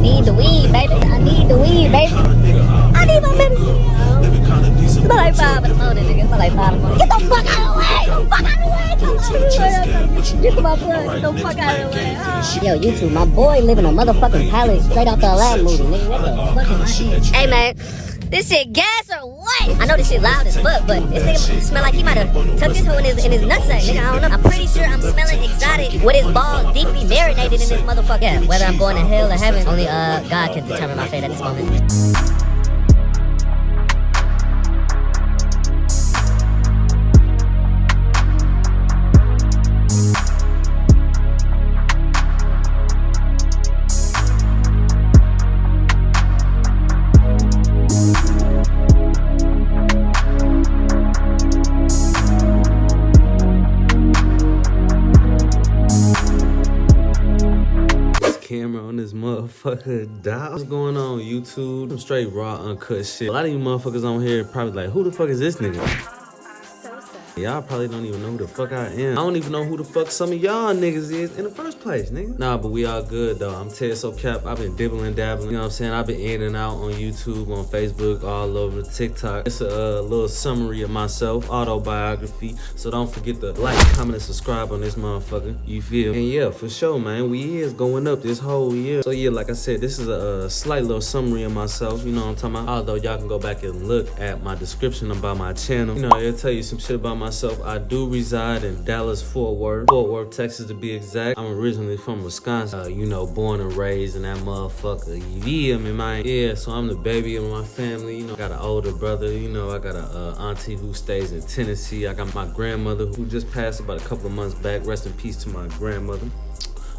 need the weed, baby. I need the weed, baby. I need my medicine. It's about like 5 in the morning, nigga. It's about like 5 in the morning. Get the fuck out of the way! Get the fuck out of the way! Get to my blood. Get the fuck out of the way. Yo, YouTube, my boy living a motherfucking pallet straight out the Aladdin movie, nigga. What the fuck am I in? Hey, man. This shit gas or what? I know this shit loud as fuck, but this nigga smell like he might have tucked his hoe in his nutsack, nigga. I don't know. I'm pretty sure I'm smelling exotic with his balls deeply marinated in this motherfucker. Yeah, whether I'm going to hell or heaven, only God can determine my fate at this moment. Camera on this motherfucker dial. What's going on, YouTube? Some straight raw, uncut shit. A lot of you motherfuckers on here probably like, who the fuck is this nigga? Y'all probably don't even know who the fuck I am. I don't even know who the fuck some of y'all niggas is in the first place, nigga. Nah, but we all good though. I'm Ted So Cap. I've been dibbling, dabbling. You know what I'm saying? I've been in and out on YouTube, on Facebook, all over TikTok. It's a little summary of myself, autobiography. So don't forget to like, comment, and subscribe on this motherfucker. You feel? And yeah, for sure, man. We is going up this whole year. So yeah, like I said, this is a slight little summary of myself. You know what I'm talking about? Although y'all can go back and look at my description about my channel. You know, it'll tell you some shit about myself. I do reside in Dallas, Fort Worth, Texas to be exact. I'm originally from Wisconsin, you know, born and raised in that motherfucker. You feel me, man? Yeah, so I'm the baby of my family. You know, I got an older brother. You know, I got a auntie who stays in Tennessee. I got my grandmother who just passed about a couple of months back. Rest in peace to my grandmother.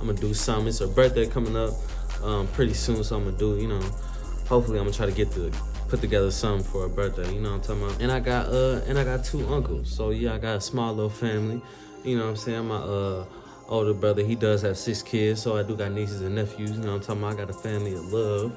I'm gonna do something. It's her birthday coming up pretty soon, so I'm gonna do, you know, hopefully I'm gonna try to put together something for her birthday, you know what I'm talking about? And I got 2 uncles. So yeah, I got a small little family. You know what I'm saying? My older brother, he does have 6 kids, so I do got nieces and nephews, you know what I'm talking about? I got a family of love.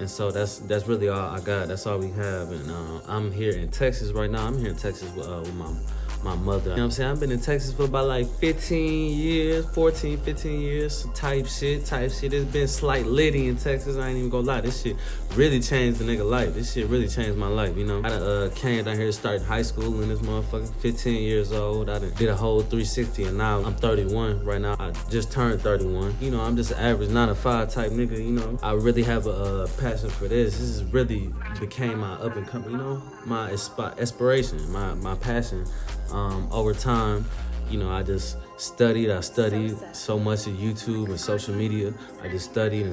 And so that's really all I got. That's all we have. And I'm here in Texas right now. I'm here in Texas with my mother. You know what I'm saying? I've been in Texas for about like 15 years, 14, 15 years, type shit. It's been slight litty in Texas. I ain't even gonna lie. This shit really changed the nigga life. This shit really changed my life, you know? I came down here to start high school in this motherfucker, 15 years old. I did a whole 360 and now I'm 31 right now. I just turned 31. You know, I'm just an average 9 to 5 type nigga, you know? I really have a passion for this. This is really became my up and coming, you know? My aspiration, my passion. Over time, you know, I studied so much of YouTube and social media. I just studied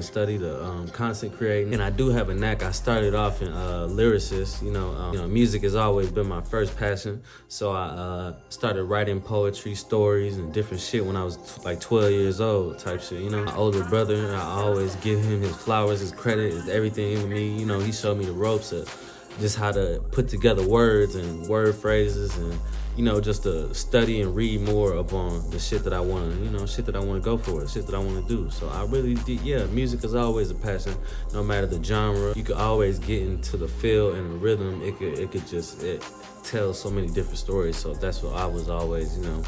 content creating, and I do have a knack. I started off in lyricist. You know, music has always been my first passion. So I started writing poetry, stories, and different shit when I was like 12 years old, type shit. You know, my older brother, I always give him his flowers, his credit, his everything with me. You know, he showed me the ropes of just how to put together words and word phrases and, you know, just to study and read more upon the shit that I want to, you know, shit that I want to go for, shit that I want to do. So I really did, yeah, music is always a passion, no matter the genre. You could always get into the feel and the rhythm. It tells so many different stories. So that's what I was always, you know,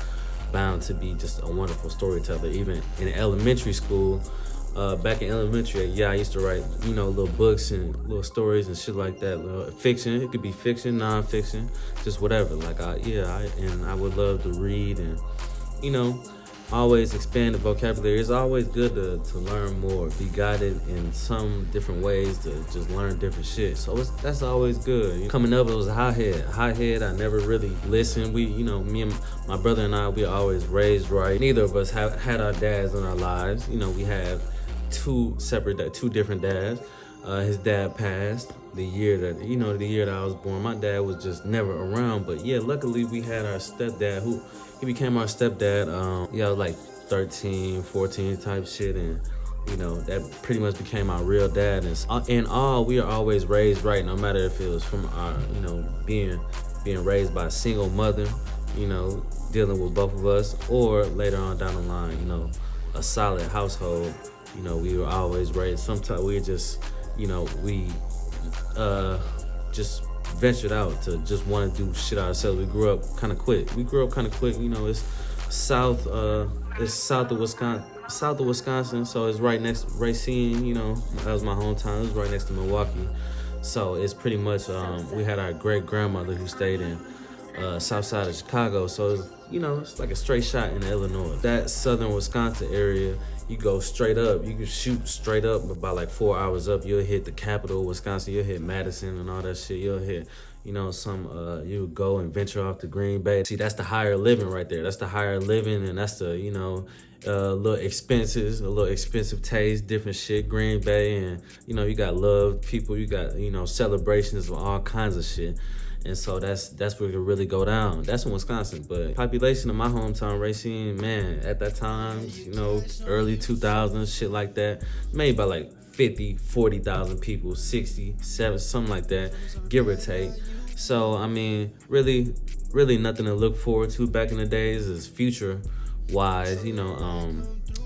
bound to be just a wonderful storyteller. Even in elementary school, back in elementary, yeah, I used to write, you know, little books and little stories and shit like that. Little fiction, it could be fiction, non-fiction, just whatever. Like, I would love to read and, you know, always expand the vocabulary. It's always good to learn more, be guided in some different ways to just learn different shit. So that's always good. Coming up, it was a hothead. I never really listened. We, you know, me and my brother and I, we always raised right. Neither of us had our dads in our lives. You know, we have two different dads. His dad passed the year that I was born. My dad was just never around, but yeah, luckily we had our stepdad who he became our stepdad, like 13, 14 type shit, and you know, that pretty much became our real dad. And in all, we are always raised right, no matter if it was from our, you know, being raised by a single mother, you know, dealing with both of us, or later on down the line, you know, a solid household. You know, we were always raised. Sometimes we just, you know, we just ventured out to just want to do shit ourselves. We grew up kind of quick. You know, it's south of Wisconsin. south of Wisconsin, so it's right next to Racine. You know, that was my hometown. It was right next to Milwaukee, so it's pretty much. We had our great grandmother who stayed in south side of Chicago, so it's, you know, it's like a straight shot in Illinois. That southern Wisconsin area, you go straight up. You can shoot straight up about like 4 hours up. You'll hit the capital of Wisconsin. You'll hit Madison and all that shit. You'll hit, you know, you go and venture off to Green Bay. See, that's the higher living right there. That's the higher living, and that's the, you know, little expenses, a little expensive taste, different shit. Green Bay, and, you know, you got love people. You got, you know, celebrations of all kinds of shit. And so that's where it can really go down. That's in Wisconsin. But population of my hometown, Racine, man, at that time, you know, early 2000s, shit like that, maybe about like 50, 40,000 people, 60, 70, something like that, give or take. So, I mean, really nothing to look forward to back in the days is future-wise, you know,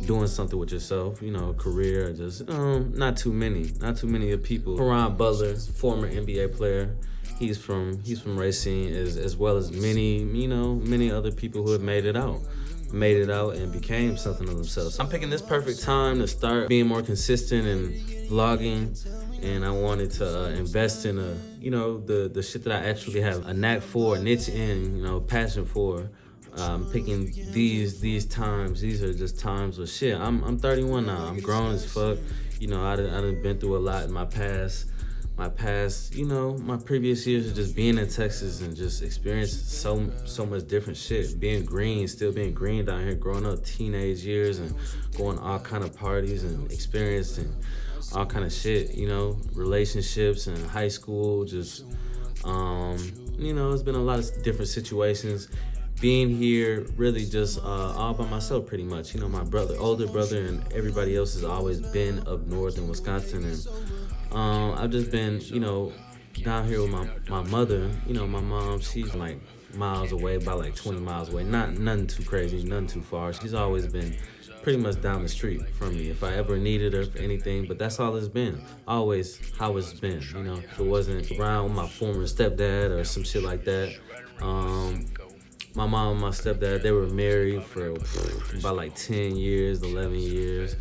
doing something with yourself, you know, career, just not too many of people. Perron Butler, former NBA player, he's from Racine, as well as many other people who have made it out and became something of themselves. I'm picking this perfect time to start being more consistent in vlogging, and I wanted to invest in the shit that I actually have a knack for, a niche in, you know, passion for. Picking these times. These are just times of shit. I'm 31 now. I'm grown as fuck. You know, I done been through a lot in my past, you know, my previous years of just being in Texas and just experiencing so much different shit. Still being green down here, growing up teenage years and going all kind of parties and experiencing all kind of shit, you know, relationships and high school, just, you know, it's been a lot of different situations. Being here really just all by myself pretty much. You know, my older brother and everybody else has always been up north in Wisconsin, and I've just been, you know, down here with my mother. You know, my mom, she's like miles away, about like 20 miles away. Nothing too crazy, nothing too far. She's always been pretty much down the street from me if I ever needed her for anything, but that's all it's been. Always how it's been, you know. If it wasn't around my former stepdad or some shit like that. My mom and my stepdad, they were married for about like 10 years, 11 years,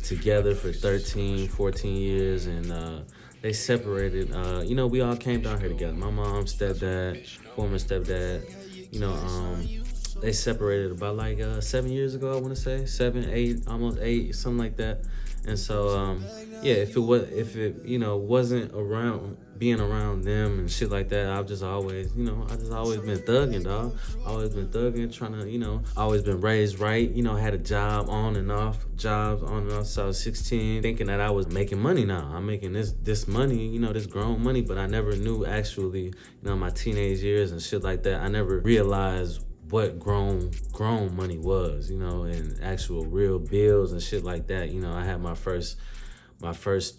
together for 13, 14 years, and they separated. You know, we all came down here together. My mom, stepdad, former stepdad, you know, they separated about like 7 years ago, I want to say. 7, 8, almost 8, something like that. And so, yeah, if it you know, wasn't around, being around them and shit like that, I've just always, you know, been thugging, dog. Always been thugging, trying to, you know, always been raised right. You know, had a job on and off, so I was 16, thinking that I was making money now. I'm making this money, you know, this grown money, but I never knew actually, you know, my teenage years and shit like that, I never realized what grown money was, you know, and actual real bills and shit like that. You know, I had my first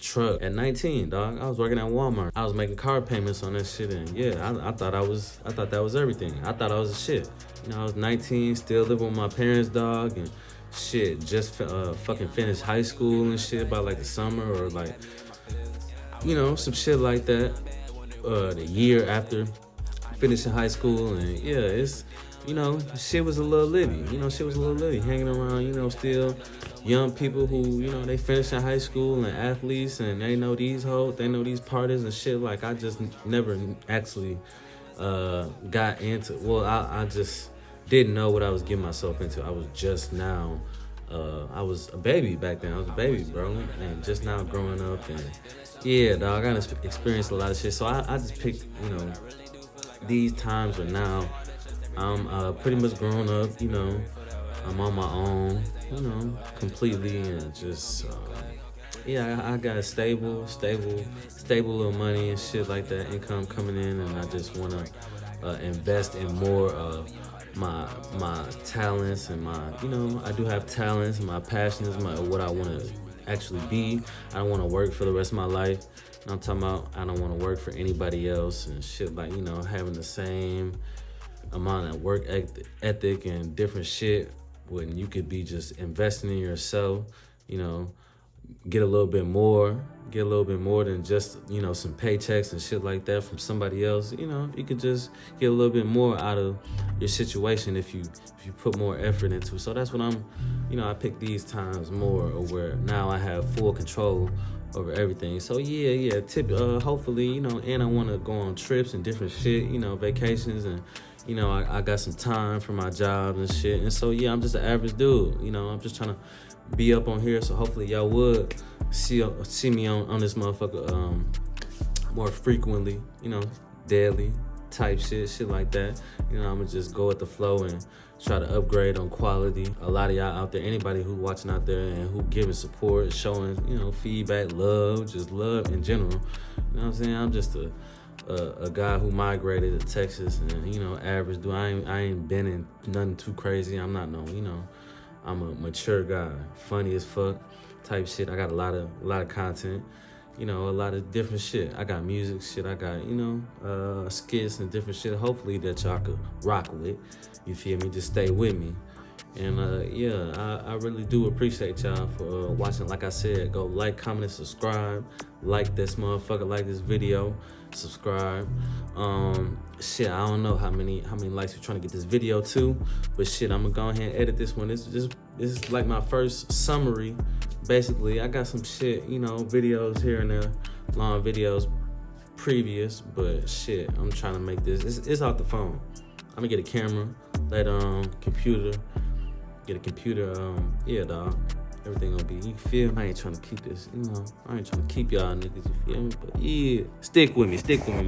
truck at 19, dog. I was working at Walmart. I was making car payments on that shit, and yeah, I thought that was everything. I thought I was a shit. You know, I was 19, still living with my parents, dog, and shit, just fucking finished high school and shit by like the summer or like, you know, some shit like that. The year after finishing high school, and yeah, it's, you know, shit was a little litty. You know, shit was a little litty. Hanging around, you know, still young people who, you know, they finish in high school and athletes, and they know these hoes, they know these parties and shit. Like, I just never actually got into, well, I just didn't know what I was getting myself into. I was just now, I was a baby back then. I was a baby, bro, and just now growing up. And yeah, dog, I experienced a lot of shit. So I just picked, you know, these times where now I'm pretty much grown up, you know. I'm on my own, you know, completely, and just, yeah, I got a stable little money and shit like that, income coming in, and I just want to invest in more of my talents and my, you know, I do have talents and my passions, what I want to actually be. I don't want to work for the rest of my life. And I'm talking about I don't want to work for anybody else and shit, like, you know, having the same amount of work ethic and different shit when you could be just investing in yourself, you know, get a little bit more, get a little bit more than just, you know, some paychecks and shit like that from somebody else. You know, you could just get a little bit more out of your situation if you put more effort into it. So that's what I'm, you know, I pick these times more where now I have full control over everything. So yeah, hopefully, you know, and I want to go on trips and different shit, you know, vacations, and you know, I got some time for my job and shit. And so yeah, I'm just an average dude, you know, I'm just trying to be up on here. So hopefully y'all would see me on this motherfucker more frequently, you know, daily type shit like that. You know, I'm gonna just go with the flow and try to upgrade on quality. A lot of y'all out there, anybody who watching out there and who giving support, showing, you know, feedback, just love in general. You know what I'm saying? I'm just a guy who migrated to Texas, and you know, average dude. I ain't been in nothing too crazy. I'm not no, you know, I'm a mature guy, funny as fuck type shit. I got a lot of content, you know, a lot of different shit. I got music shit. I got, you know, skits and different shit. Hopefully that y'all could rock with. You feel me? Just stay with me. And yeah, I really do appreciate y'all for watching. Like I said, go like, comment, and subscribe. Like this motherfucker, like this video, subscribe. Shit, I don't know how many likes we're trying to get this video to, but shit, I'm gonna go ahead and edit this one. This is like my first summary. Basically, I got some shit, you know, videos here and there, long videos previous, but shit, I'm trying to make this. It's off the phone. I'm gonna get a camera, computer. Get a computer, yeah, dog. Everything gonna be, you feel me? I ain't trying to keep this, you know, I ain't trying to keep y'all niggas, you feel me? But yeah, stick with me, man.